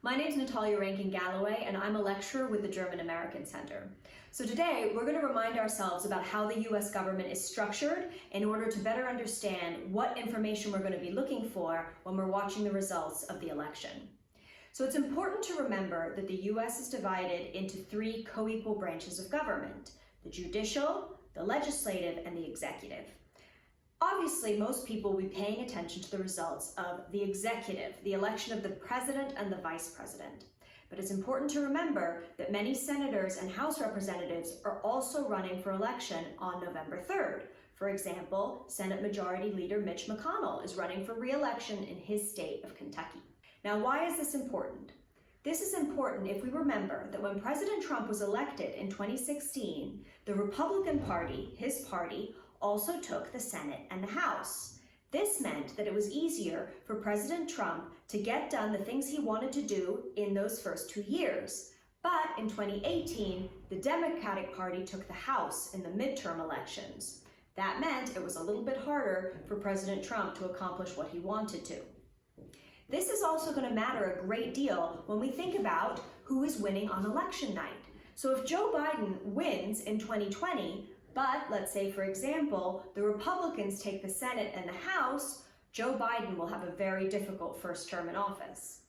My name is Natalia Rankine-Galloway, and I'm a lecturer with the German American Center. So today, we're going to remind ourselves about how the U.S. government is structured in order to better understand what information we're going to be looking for when we're watching the results of the election. So it's important to remember that the U.S. is divided into three co-equal branches of government: the judicial, the legislative, and the executive. Obviously, most people will be paying attention to the results of the executive, the election of the president and the vice president. But it's important to remember that many senators and House representatives are also running for election on November 3rd. For example, Senate Majority Leader Mitch McConnell is running for re-election in his state of Kentucky. Now, why is this important? This is important if we remember that when President Trump was elected in 2016, the Republican Party, his party, also took the Senate and the House. This meant that it was easier for President Trump to get done the things he wanted to do in those first 2 years. But in 2018, the Democratic Party took the House in the midterm elections. That meant it was a little bit harder for President Trump to accomplish what he wanted to. This is also going to matter a great deal when we think about who is winning on election night. So if Joe Biden wins in 2020, but let's say, for example, the Republicans take the Senate and the House, Joe Biden will have a very difficult first term in office.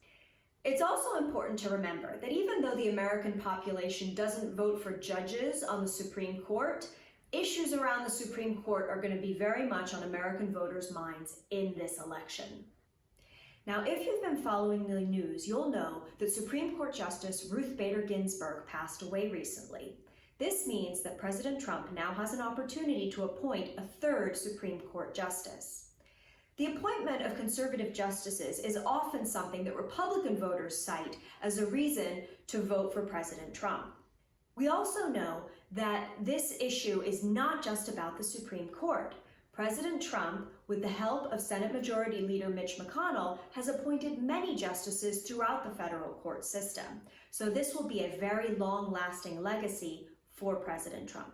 It's also important to remember that even though the American population doesn't vote for judges on the Supreme Court, issues around the Supreme Court are going to be very much on American voters' minds in this election. Now, if you've been following the news, you'll know that Supreme Court Justice Ruth Bader Ginsburg passed away recently. This means that President Trump now has an opportunity to appoint a third Supreme Court justice. The appointment of conservative justices is often something that Republican voters cite as a reason to vote for President Trump. We also know that this issue is not just about the Supreme Court. President Trump, with the help of Senate Majority Leader Mitch McConnell, has appointed many justices throughout the federal court system. So this will be a very long-lasting legacy for President Trump.